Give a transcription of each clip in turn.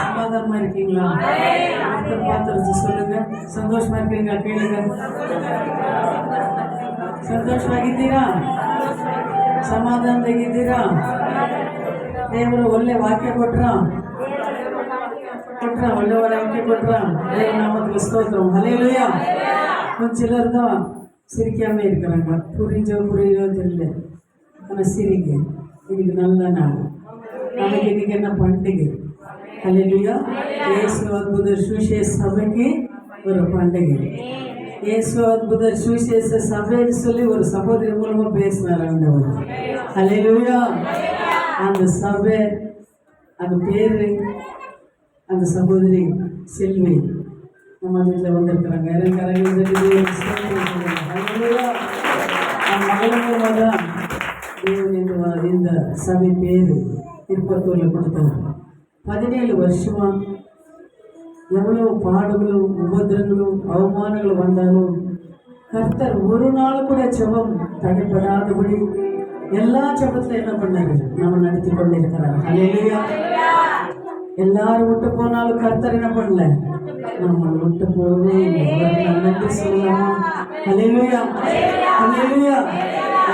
சமாதானமா இருக்கீங்களா? பார்த்து சொல்லுங்க. ಸಂತೋಷமா இருக்கீங்களா? ಕೇಳಿಗ ಸಂತೋಷವಾಗಿದ್ದೀರಾ? ಸಮಾಧಾನದಾಗಿದ್ದೀರಾ? ದೇವರು ಒಳ್ಳೆ ವಾಕ್ಯ ಕೊಟ್ರ ಒಳ್ಳೆ ವಾಕ್ಯ ಕೊಟ್ರ தேவ நாமத்துக்கு ஸ்தோத்திரம். ஹல்லேலூயா. ஒரு சிலர் தான் சிரிக்காம இருக்கிறாங்க. புரியோ தெரியல, ஆனால் சிரிங்க. இன்னைக்கு நல்ல நாள். நமக்கு இன்னைக்கு என்ன பண்டிகை? ஹல்லேலூயா. இயேசு அற்புத சுவிசேஷ சபைக்கு ஒரு பண்டிகை. இயேசு அற்புத சுவிசேஷ சபைன்னு சொல்லி ஒரு சகோதரி மூலமா பேசினார் ஆண்டவர். ஹல்லேலூயா. அந்த சபை, அந்த பேரு, அந்த சகோதரி செல்வி நம்ம வீட்டில் வந்திருக்கிறாங்க. மகளும் தேவன் இந்த சபை பேரு திருப்பத்தூரில் கொடுத்தார். 17 வருஷமா எவ்வளவு பாடுகளும் உபதிரங்களும் அவமானங்களும் வந்தாலும் கர்த்தர் ஒரு நாள் கூட ஜெபம் தடைப்படாதபடி எல்லா ஜெபத்துல என்ன பண்ணாரு? நம்ம நடத்தி கொண்டிருக்கிறார். ஹல்லேலூயா. எல்லாரும் விட்டு போனாலும் கர்த்தர் என்ன பண்ணல? நம்ம விட்டு போகவே இல்லை. நன்றி சொல்லலாமா? ஹல்லேலூயா. ஹல்லேலூயா.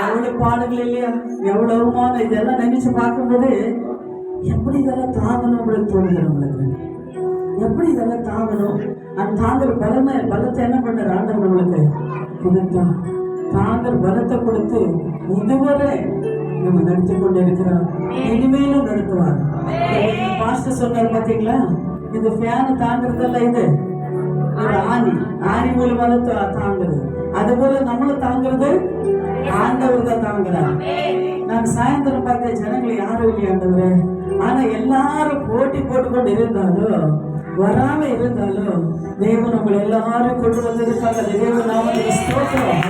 எவ்வளவு பாடுகள் இல்லையா, எவ்வளவு அவமானம், இதெல்லாம் நினைச்சு பார்க்கும்போது எப்படி இதெல்லாம் தாங்கணும் அப்படின்னு தோணுது நம்மளுக்கு. எப்படி இதெல்லாம் தாங்கணும்? அந்த தாங்குற பலத்தை என்ன பண்ற ஆண்டவர் நம்மளுக்கு கொடுத்தா. தாங்குற பலத்தை கொடுத்து இதுவரை நம்ம நடத்தி கொண்டு இருக்கிறோம். இனிமேலும் நடத்துவார். பாஸ்டர் சொன்னார் பார்த்தீங்களா, இந்த ஃபேன் தாங்குறதெல்லாம் இது ஒரு ஆணி மூலமா தாங்குறது. அது போல நம்மளும் தாங்குறது ஆண்டவர் தான் தாங்குறார். நான் சாயந்தரம் பார்த்த ஜனங்களை யாரும் இல்லையா ஆண்டவரே, ஆனா எல்லாரும் போட்டி போட்டுக்கொண்டு இருந்தாலும் வராம இருந்தாலும் தேவன் உங்களை எல்லாரும் கொண்டு வந்திருக்காங்க. தேவன் நாமத்துக்கு ஸ்தோத்திரம்.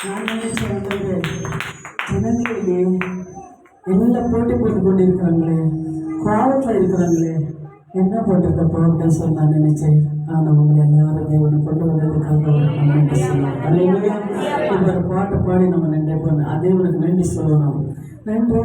நான் நினைச்சேன் ஆண்டவரே, ஜனங்களிலே எல்லாம் போட்டி போட்டு கொண்டு இருக்கிறாங்களே, கோபத்துல இருக்கிறாங்களே, என்ன பண்றது அப்படின்னு சொல்லி நான் நினைச்சேன். ஆனால் உங்களை எல்லாரும் தேவனை கொண்டு வந்ததுக்காக நன்றி சொல்லலாம். அல்லேலூயா. இப்போ ஒரு பாட்டை பாடி நம்ம நன்றி பண்ண தேவனுக்கு நன்றி சொல்லணும். நன்றி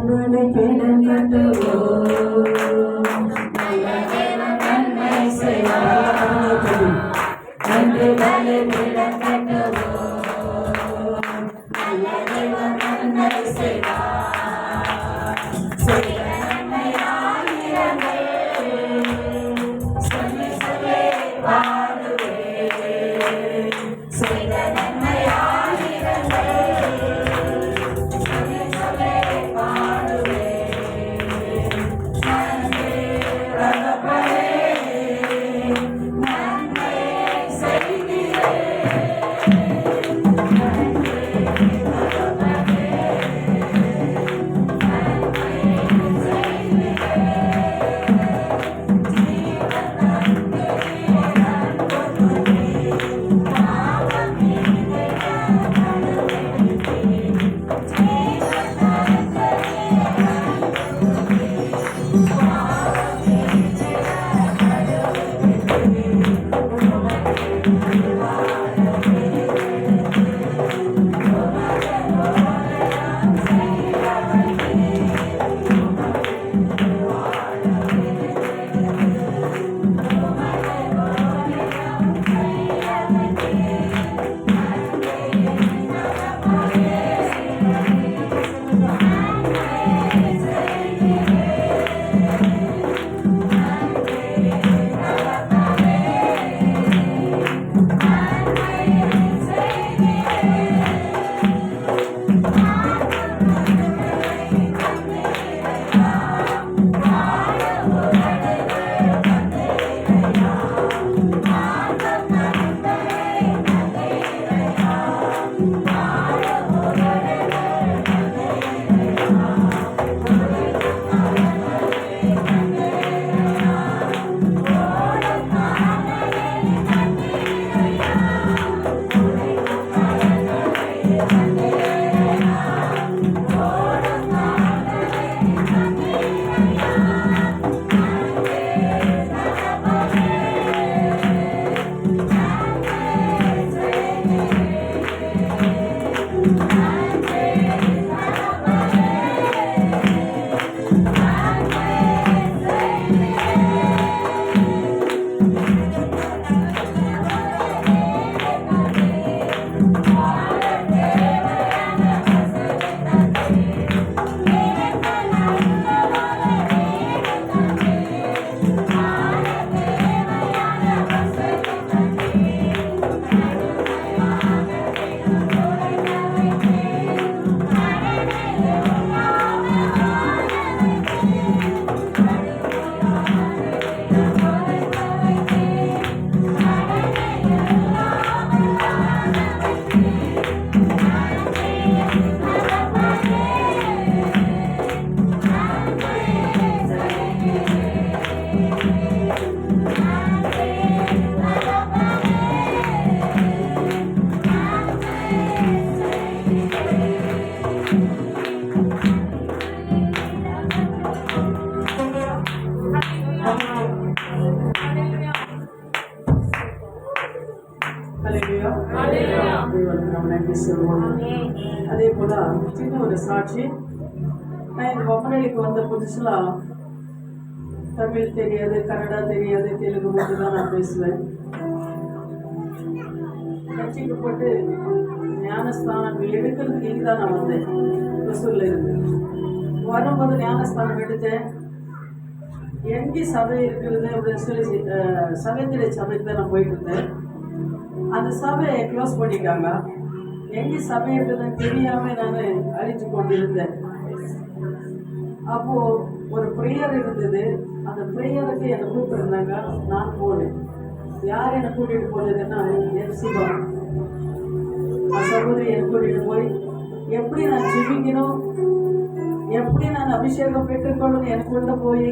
சின்ன ஒரு சாட்சி. நான் இந்த பொம்மனடிக்கு வந்த புதுசுல தமிழ் தெரியாது, கன்னடா தெரியாது, தெலுங்கு மட்டும் தான் நான் பேசுவேன். ரட்சிக்கப்பட்டு ஞானஸ்தானம் எடுக்கிறதுக்கு இங்கே தான் நான் வந்தேன். ஒசூரில் இருந்து வரும்போது ஞானஸ்தானம் எடுத்தேன். எங்கே சபை இருக்கிறது அப்படின்னு சொல்லி சபைத்திரை சபைக்கு தான் நான் போயிட்டு இருந்தேன். அந்த சபையை க்ளோஸ் பண்ணிட்டாங்க. எங்கே சபை இருக்குதுன்னு தெரியாமல் நான் அழிச்சு கொண்டிருந்தேன். அப்போது ஒரு ப்ரேயர் இருந்தது. அந்த ப்ரேயருக்கு என்னை கூப்பிட்டுருந்தாங்க. நான் போனேன். யார் என்னை கூட்டிகிட்டு போனதுன்னா சிவா சகோதரி என்னை கூட்டிகிட்டு போய் எப்படி நான் ஜெபிக்கணும், எப்படி நான் அபிஷேகம் பெற்றுக்கொள்ளணும் எனக்கு கொண்டு போய்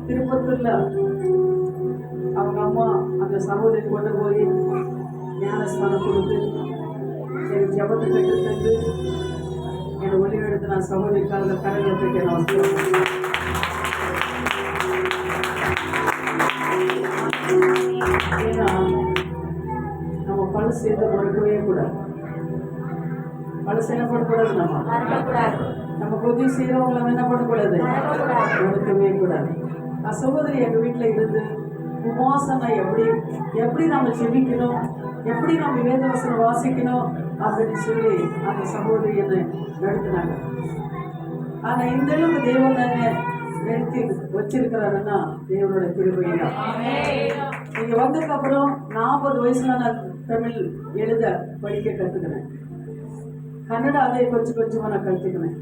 திருப்பத்தூரில் அவங்க அம்மா அந்த சகோதரி கொண்டு போய் ஞானஸ்தானம் கொடுத்து எனக்கு ஜபத்தை கற்றுத்தந்து என்னை ஒளி எடுத்து நான் சகோதரிக்காக கரங்களுக்கு நான் ஏன்னா நம்ம பழசு எதுவும் மறுக்கவே கூடாது. பழசு என்ன பண்ணக்கூடாது, நம்ம புதிய செய்கிறவங்களை என்ன பண்ணக்கூடாது, மறுக்கவே கூடாது. சகோதரி எங்கள் வீட்டில் இருந்து உபாசனை எப்படி நம்ம செபிக்கணும், எப்படி நம்ம வேதவசனம் வாசிக்கணும் அப்படின்னு சொல்லி அந்த சகோதரி என்னை நடத்தினாங்க. ஆனால் இந்த அளவுக்கு தேவன் தானே நிறுத்தி வச்சிருக்கிறாருன்னா தேவனோட கிருபை தான். நீங்க வந்ததுக்கு அப்புறம் 40 வயசுல நான் தமிழ் எழுத படிக்க கற்றுக்கினேன். கன்னடா அதை கொஞ்சம் கொஞ்சமா நான் கற்றுக்கினேன்.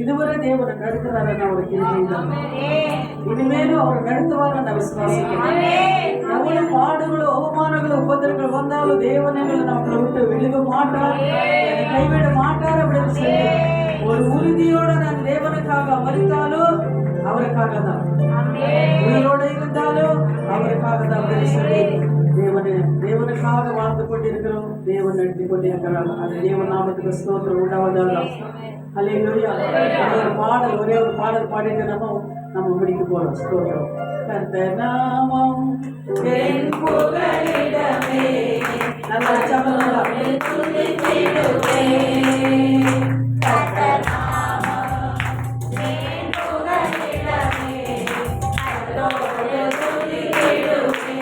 இதுவரை தேவனை நடத்துறாருன்னா ஒரு கிருபை தான். இனிமேலும் அவர் நடத்துவார் நான் விசுவாசிக்கிறேன். எவ்வளவு பாடுகளோ அவமானங்களோ உபத்திரங்கள் வந்தாலும் தேவனங்களை நம்மளை விட்டு விழுக மாட்டார், கைவிட மாட்டார் அப்படின்னு சொல்லி ஒரு உறுதியோட நான் தேவனுக்காக மறித்தாலும் அவருக்காக தான், உயிரோட இருந்தாலும் அவருக்காக தான் அப்படின்னு சொல்லி தேவனுக்காக வாழ்ந்து கொண்டிருக்கிறோம். தேவன் நடத்தி கொண்டிருக்கிறார். அந்த தேவன் நாமத்துக்கு ஸ்தோத்திரம் உண்டாவதாக. அல்லேலூயா. ஒரே ஒரு பாடல் பாடிட்டு நம்ம முடிக்க போறோம். ஸ்தோத்திரம். கர்த்தர் நாமம் என் புகலிடமே, நல்லா சமலா துதித்திடுவே. கர்த்தர் நாமம் என் புகலிடமே, அதோடு துதித்திடுவே.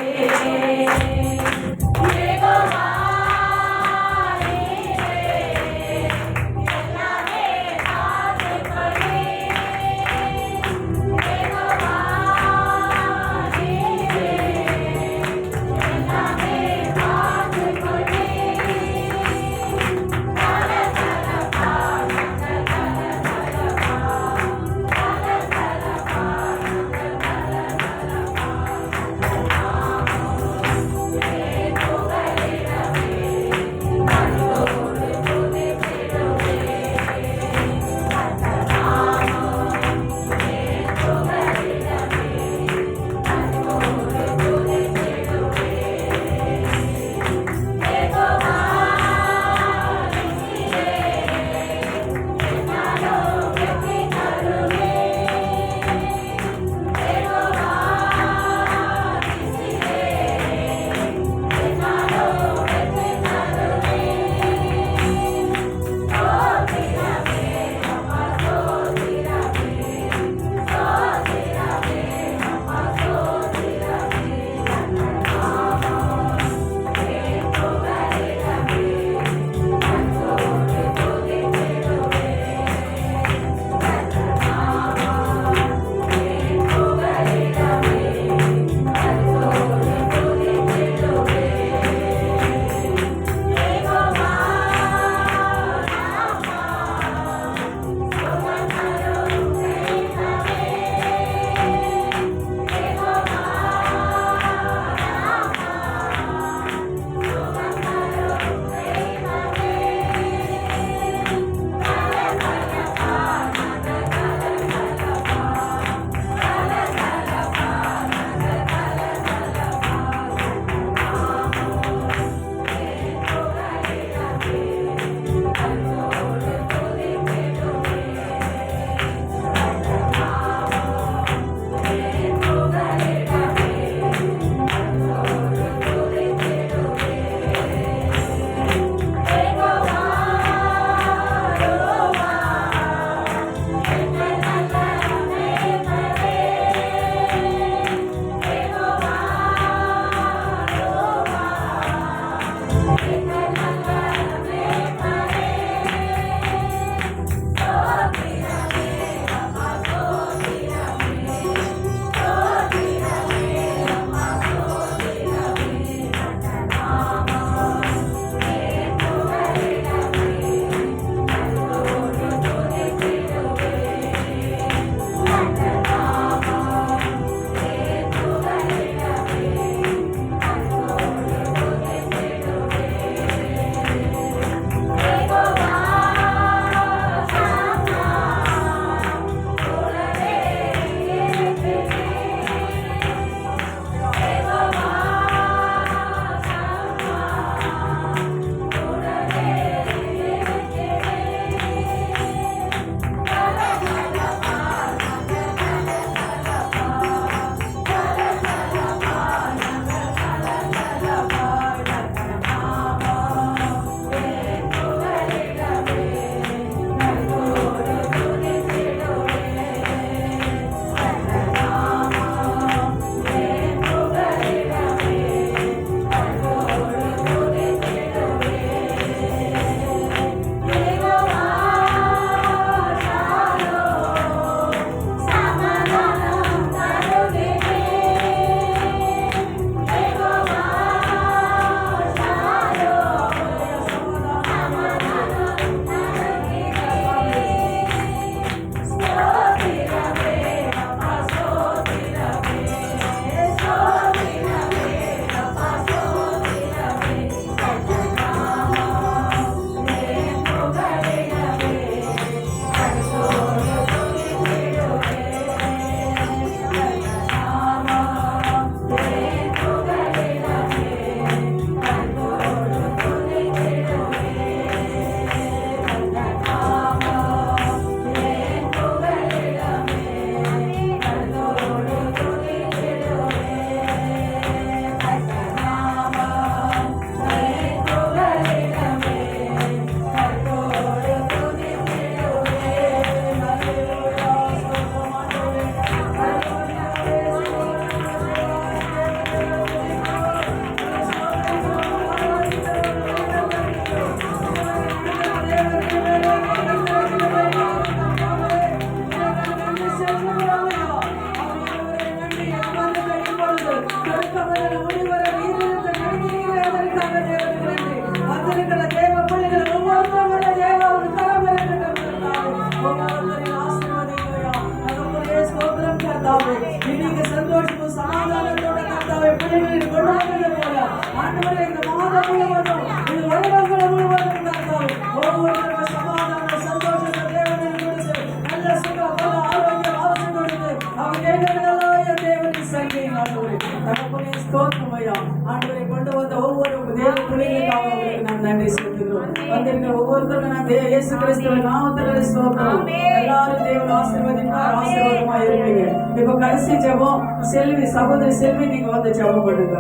ஒவ்வொருவரையும் ஆசீர்வதிங்கய்யா. தகப்பனே ஸ்தோத்திரம் கர்த்தாவே. இன்னைக்கு சந்தோஷமும் சமாதானத்தோட கர்த்தாவே பிள்ளைகளின் கொண்டாடுவது போல ஆண்டவரே இந்த மாதம் முழுவதும் இது வருடங்கள் முழுவதும் கர்த்தாவே ஒவ்வொருவருக்கும் சமாதான சந்தோஷத்தை தேவனின் கொடுத்து நல்ல சுக பல ஆரோக்கிய ஆசை கொடுத்து அவங்க கேட்கிறதெல்லாம் தேவனின் சங்கை ஆண்டவரே. தகப்பனே ஸ்தோத்திரம் ஐயா. ஆண்டவரை கொண்டு வந்த ஒவ்வொரு தேவ பிள்ளைகளுக்காக அவங்களுக்கு நாம் நன்றி செலுத்துகிறோம். வந்திருக்கிற ஒவ்வொருத்தருக்கும் நான் இயேசு கிறிஸ்துவின் நாமத்தில் ஸ்தோத்திரம். எல்லாரும் தேவன் ஆசீர்வதிப்பார், ஆசீர்வாதமா இருப்பீங்க. இப்ப கடைசி ஜெபம் செல்வி, சகோதரி செல்வி நீங்க வந்து ஜெபம் பண்ணுங்க.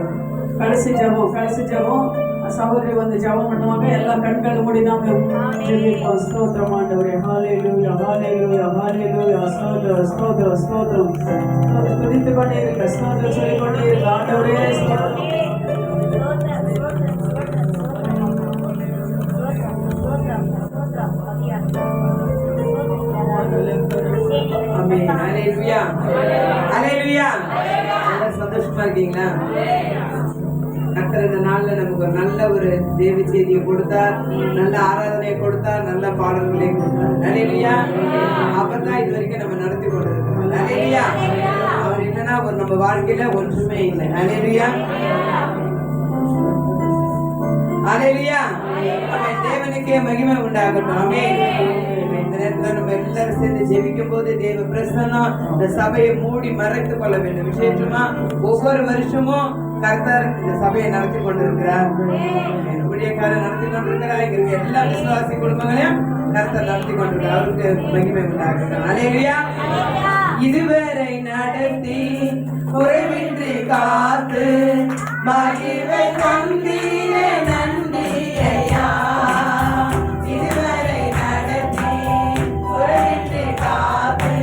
கடைசி ஜெபம் சகோதரி வந்து ஜெபம் பண்ணுவாங்க. எல்லா கண்கள் மூடி நாம ஜெபிப்போம். ஸ்தோத்திரம் ஆண்டவரே. ஹல்லேலூயா ஹல்லேலூயா ஹல்லேலூயா. ஸ்தோத்திரம் ஸ்தோத்திரம் ஸ்தோத்திரம். துதித்துக் கொண்டே இருக்க, ஸ்தோத்திரம் சொல்லிக் கொண்டே இருக்க ஆண்டவரே. ஸ்தோத்திரம் சந்தோஷமா இருக்கீங்களா? கர்த்தர் இந்த நாள்ல நமக்கு ஒரு நல்ல ஒரு தேவ செய்தியை கொடுத்தார், நல்ல ஆராதனையை கொடுத்தார், நல்ல பாடல்களை கொடுத்தார். ஹல்லேலூயா. அப்பதான் இது வரைக்கும் நம்ம நடத்தி கொண்டிருக்கிறோம். ஹல்லேலூயா. அவர் இல்லைன்னா நம்ம வாழ்க்கையில ஒன்றுமே இல்லை. ஹல்லேலூயா ஹல்லேலூயா. தேவனுக்கே மகிமை உண்டாகட்டும். ஆமென். இந்த நேரத்தில் நம்ம எல்லாரும் சேர்ந்து ஜெபிக்கும் போது தேவ பிரசன்னம் இந்த சபையை மூடி மறைத்துக் கொள்ள வேண்டும். விசேஷமா ஒவ்வொரு வருஷமும் கர்த்தர் இந்த சபையை நடத்தி கொண்டிருக்கிறார், ஊழியக்காரர் நடத்தி கொண்டிருக்கிறார். இங்க இருக்க எல்லா விசுவாசி குடும்பங்களையும் கர்த்தர் நடத்தி கொண்டிருக்கிறார். அவருக்கு மகிமை உண்டாகட்டும். ஹல்லேலூயா. இதுவரை நடத்தி குறைவின்றி காத்து மகிமை தந்தீரே நன்றி ஐயா. இதுவரை நடத்தி குறைவின்றி காத்து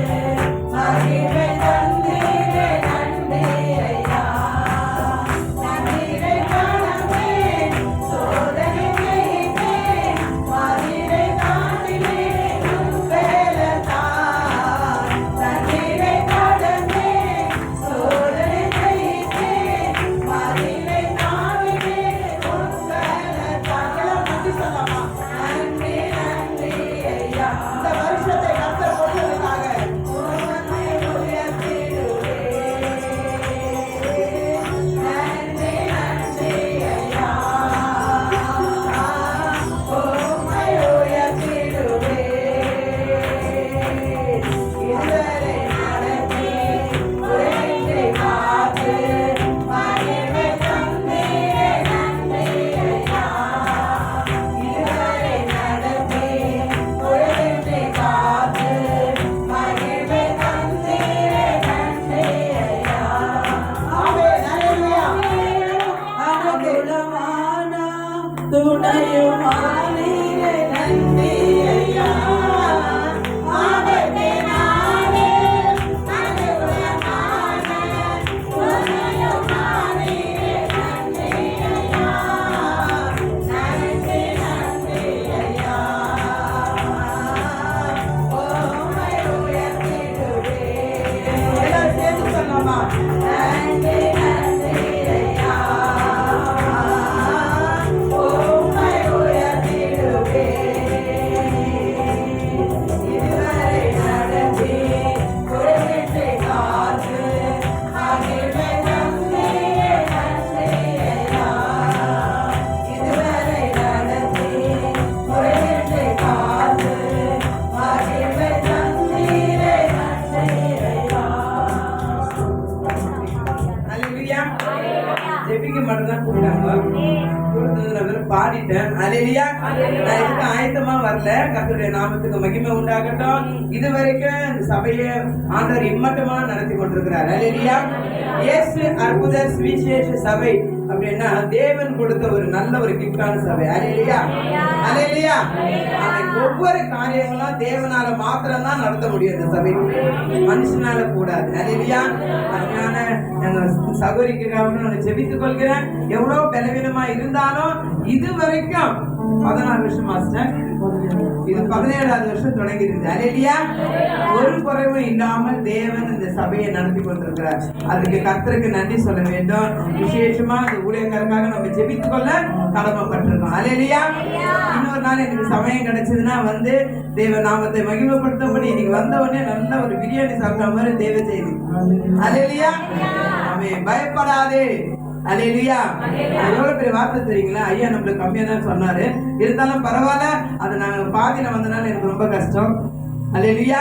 மகிமை தந்தீரே நன்றி ஐயா. நன்றியை காணவே சோதனை செய்தே மகிமை தாண்டிலே வேலத்தான். நன்றியை கடந்தே சோதனை செய்தே மகிமை தாண்டிலே வேலத்தான். நன்றி சொல்லமா? நன்றி நன்றி ஐயா. இந்த வருஷத்தை கர்த்தர் கொடுத்ததுக்காக உம்மை உயர்த்திடுவேன். நன்றி நன்றி ஐயா. உம்மை உயர்த்திடுவேன். இதுவரை நடத்தி குறைவின்றி காத்து மகிமை தந்தீரே நன்றி ஐயா. இதுவரை நடத்தி குறைவின்றி காத்து மகிமை தந்தீரே நன்றி ஐயா. ஆமென். ஹல்லேலூயா. அனுகூலமான துணையுமானீரே நன்றி ஐயா. ஆண்டவரே நானே அனுகூலமான துணையுமானீரே நன்றி ஐயா. நன்றி நன்றி ஐயா. உம்மை உயர்த்திடுவேன். எல்லாரும் சேர்ந்து சொல்லலாமா? நன்றி நன்றி ஐயா. உம்மை உயர்த்திடுவேன். இதுவரை நடத்தி குறைவின்றி காத்து மகிமை தந்தீரே நன்றி ஐயா. இதுவரை நடத்தி குறைவின்றி காத்து மகிமை தந்தீரே நன்றி ஐயா. ஹல்லேலூயா. ஜெபிக்க மட்டும்தான் கூப்பிட்டாங்க. கொடுத்தது நான் வெறும் பாடிட்டேன். ஹல்லேலூயா. நான் இதுக்கு ஆயத்தமா வரல. கர்த்தருடைய நாமத்துக்கு மகிமை உண்டாகட்டும். இதுவரைக்கும் இந்த சபையை ஆண்டவர் இம்மட்டமா நடத்தி கொண்டிருக்கிறார். ஹல்லேலூயா. இயேசு அற்புத சுவிசேஷ சபை அப்படின்னா தேவன் கொடுத்த ஒரு நல்ல ஒரு கிஃப்டான சபை. ஹல்லேலூயா ஹல்லேலூயா. ஒவ்வொரு காரியங்களும் தேவனால மாத்திரம் தான் நடத்த முடியும். இந்த சபை மனுஷனால கூடாது. ஹல்லேலூயா. அதனால நாங்க சகோதரிக்காக ஜெபித்துக் கொள்கிறேன். எவ்வளவு பலவீனமா இருந்தாலும் இதுவரைக்கும் 16 வருஷம் மாஸ்டர், இது 17வது வருஷம் தொடங்கி இருக்குது. ஹல்லேலூயா. ஒரு குறைவும் இல்லாமல் தேவன் இந்த சபையை நடத்தி கொண்டிருக்கிறார். அதுக்கு கர்த்தருக்கு நன்றி சொல்ல வேண்டும். விசேஷமா இந்த ஊழியக்காரருக்காக நம்ம ஜெபித்துக் கொள்ள கடமைப்பட்டிருக்கோம். ஹல்லேலூயா. இன்னொரு நாள் எனக்கு சமயம் கிடைச்சதுன்னா வந்து தேவ நாமத்தை மகிமைப்படுத்தும்படி இன்னைக்கு வந்த உடனே நல்ல ஒரு பிரியாணி சாப்பிட்ட மாதிரி தேவ செய்தி. அல்லேலூயா. ஆமென். பயப்படாதே. அல்லேலூயா. எவ்வளவு பெரிய வார்த்தை தெரியுங்களா? ஐயா நம்மளுக்கு கம்மியா தான் சொன்னாரு, இருந்தாலும் பரவாயில்ல. அது நாங்க பாதியில வந்தனால எனக்கு ரொம்ப கஷ்டம். அல்லேலூயா.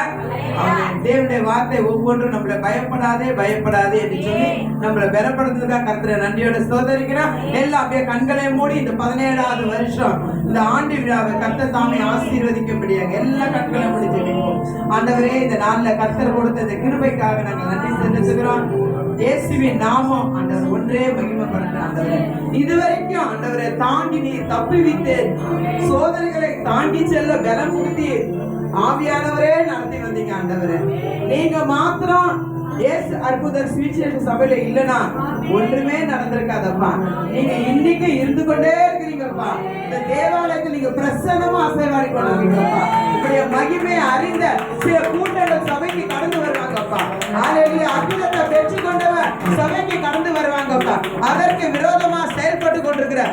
ஆமென். தேவனுடைய வார்த்தை ஒவ்வொன்றும் நம்மளை பயப்படாதே பயப்படாதே என்று சொல்லி நம்மளை பலப்படுத்துறதுக்காக கர்த்தரை நன்றியோட ஸ்தோத்திரிக்கிறோம். எல்லாம் அப்படியே கண்களை மூடி இந்த 17வது வருஷம் இந்த ஆண்டு விழாவை கர்த்தர் தாமே ஆசீர்வதிக்கும்படியாக எல்லா கண்களை மூடி ஜெபிப்போம். ஆண்டவரே, இந்த நாள்ல கர்த்தர் கொடுத்த இந்த கிருபைக்காக நாங்கள் நன்றி செலுத்துகிறோம். இயேசுவின் நாமம் ஆண்டவர் ஒன்றே மகிமைப்படுத்த. ஆண்டவரே, இதுவரைக்கும் ஆண்டவரை தாண்டி நீ தப்புவித்து சோதனைகளை தாண்டி செல்ல பலம் கொடுத்தி ஆவியானவரே நடத்தி வந்தீங்க. ஆண்டவரே, நீங்க மாத்திரம் இயேசு அற்புதர் சுவிசேஷ சபையில இல்லனா ஒன்றுமே நடந்திருக்காதப்பா. நீங்க இன்னைக்கு இருந்து கொண்டே இருக்கிறீங்கப்பா. இந்த தேவாலயத்தில் நீங்க பிரசன்னமா அசைவாடி கொண்டிருக்கீங்கப்பா. உங்களுடைய மகிமையை அறிந்த சில கூட்டங்கள் சபைக்கு கடந்து வருவாங்கப்பா. ஹalleluya. அற்புதத்தை பெற்றுக்கொண்டவர் சபைக்கு கடந்து வருவாங்கப்பா. அதற்கு விரோதமா செயல்பட்டு கொண்டிருக்கிற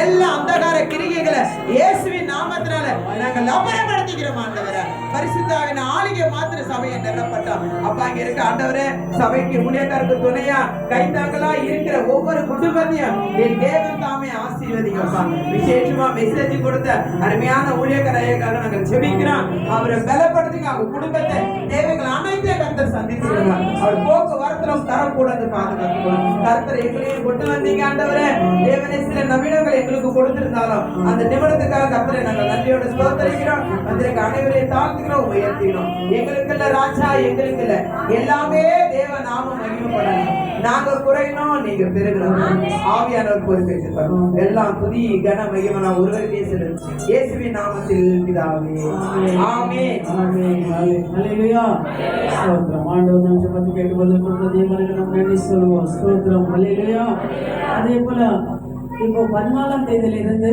எல்லா அந்தகார கிரியைகளை இயேசுவின் நாமத்தினால நாங்கள் அபயப்படுத்திக்கிறோம். ஆண்டவரே, பரிசுத்தாவின் ஆளுகை மாத்திர சபையை நிரப்பட்டோம். அப்பா, இங்க இருக்க ஆண்டவரே, சபைக்கு ஊழியக்காரருக்கு துணையா கைத்தாங்களா இருக்கிற ஒவ்வொரு குடும்பத்தையும் என் தேவன் தாமே ஆசீர்வதிங்கப்பா. விசேஷமா மெசேஜ் கொடுத்த அருமையான ஊழியக்காரருக்காக நாங்கள் ஜெபிக்கிறோம். அவரை பலப்படுத்துங்க. அவர் குடும்பத்தை தேவைகள் அனைத்தையும் கர்த்தர் சந்திச்சிருங்க. அவர் போக்குவரத்திலும் தரக்கூடாது பாதுகாத்துக்கணும். கர்த்தர் எங்களையும் கொண்டு வந்தீங்க. ஆண்டவரே, தேவனே, சில நவீனங்கள் எங்களுக்கு கொடுத்திருந்தாலும் அந்த நிமிடத்துக்காக கர்த்தரை நாங்கள் நன்றியோட ஸ்தோத்திரிக்கிறோம். வந்திருக்க அனைவரையும் தாழ்த்துக்கிறோம், உயர்த்திக்கிறோம். எங்களுக்கு இல்ல ராஜா, எங்களுக்கு இல்ல, எல்லாமே தேவ நாமம் மகிமைப்படணும். நாங்க குறையணும், நீங்க பெருகணும். ஆவியானவர் பொறுப்பேற்றுக்கணும். எல்லாம் துதி கன மகிமை நான் ஒருவருக்கே செலுத்தும் இயேசுவின் நாமத்தில் பிதாவே. ஆமென். ஆமென். ஹalleluya. ஸ்தோத்திரம். ஆண்டவர் நம் ஜெபத்தை கேட்டுக்கொள்ளும் தேவனுக்கு நாம் நன்றி சொல்லுவோம். ஸ்தோத்திரம். ஹalleluya. அதே போல இப்போ 14ஆம் தேதியிலிருந்து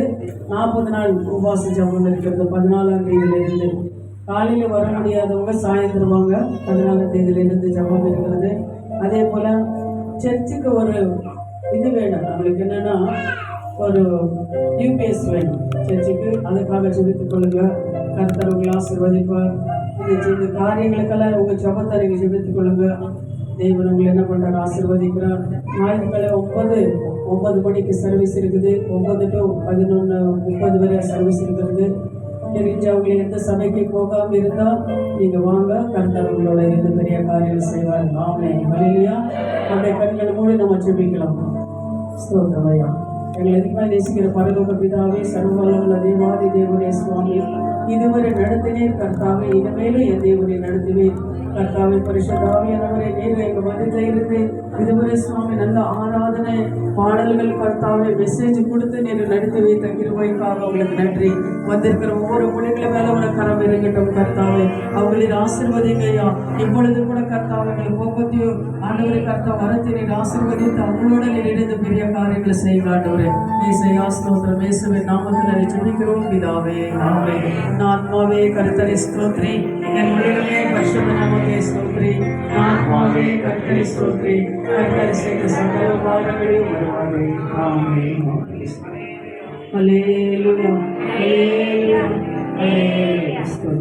40 நாள் உபவாச ஜெபம் இருக்கிறது. 14ஆம் தேதியிலிருந்து காலையில வர முடியாதவங்க சாயந்தரம் வாங்க. 14ஆம் தேதியிலிருந்து ஜெபம் இருக்கிறது. அதே போல சர்ச்சுக்கு ஒரு இது வேணும். நம்மளுக்கு என்னன்னா ஒரு யூபிஎஸ் வேணும் சர்ச்சுக்கு. அதுக்காக ஜெபித்துக் கொள்ளுங்க. கர்த்தர் உங்களை ஆசீர்வதிப்பார். இந்த காரியங்களுக்கெல்லாம் உங்க ஜெபத்தை நீங்க ஜெபித்துக் கொள்ளுங்க. தேவன் உங்களை என்ன பண்றாரு? ஆசீர்வதிக்கிறார். ஞாயிற்றுக்கிழமை 9 மணிக்கு சர்வீஸ் இருக்குது. 9 to 11:30 வரை சர்வீஸ் இருக்கிறது. தெரிஞ்சவங்களை எந்த சபைக்கு போகாம இருந்தா நீங்க வாங்க. கர்த்தர் உங்களோட இருந்து பெரிய காரியம் செய்வார். ஆமென். ஹல்லேலூயா. நம்முடைய கண்களை மூடி நம்ம ஜெபிக்கலாம். ஸ்தோத்திரம் ஐயா. எங்களை அதிகமாக நேசிக்கிற பரலோக பிதாவே, சர்வவல்லமுள்ள தேவாதி தேவனே சுவாமி, இதுவரை நடத்தினேன் கர்த்தாவே, இனிமேலும் என் தேவனை நடத்துவேன் கர்த்தாவே. பரிசுத்த ஆவியானவரே, நீர் எங்க மனதில் இருந்து இதுவரை சுவாமி நல்ல ஆராதனை பாடல்கள் கர்த்தாவே மெசேஜ் கொடுத்து நீர் நடத்தி வைத்த கிருபைக்காக உங்களுக்கு நன்றி. வந்திருக்கிற ஒவ்வொரு பிள்ளைகளை மேல உள்ள கரம் இருக்கட்டும் கர்த்தாவே. அவங்களின் ஆசீர்வதிங்க ஐயா. இப்பொழுது கூட கர்த்தாவே எங்களை போக்கத்தையும் ஆண்டவரை கர்த்தா வரத்தை நீர் ஆசீர்வதித்து அவங்களோட நீர் இருந்து பெரிய காரியங்களை செய்ய ஆண்டவரே. இயேசுவே ஸ்தோத்திரம். இயேசுவின் நாமத்தில் ஜெபிக்கிறோம் பிதாவே. ஆமென். ஆத்மாவே கர்த்தரை ஸ்தோத்திரி, என் உள்ளமே பரிசுத்த நாமத்தை ஸ்தோத்திரி. ஆத்மாவே கர்த்தரை ஸ்தோத்திரி, கர்த்தர் செய்த சகல உபகாரங்களையும் வருவாரே. ஆமென். ஹல்லேலூயா. ஹல்லேலூயா. ஹல்லேலூயா.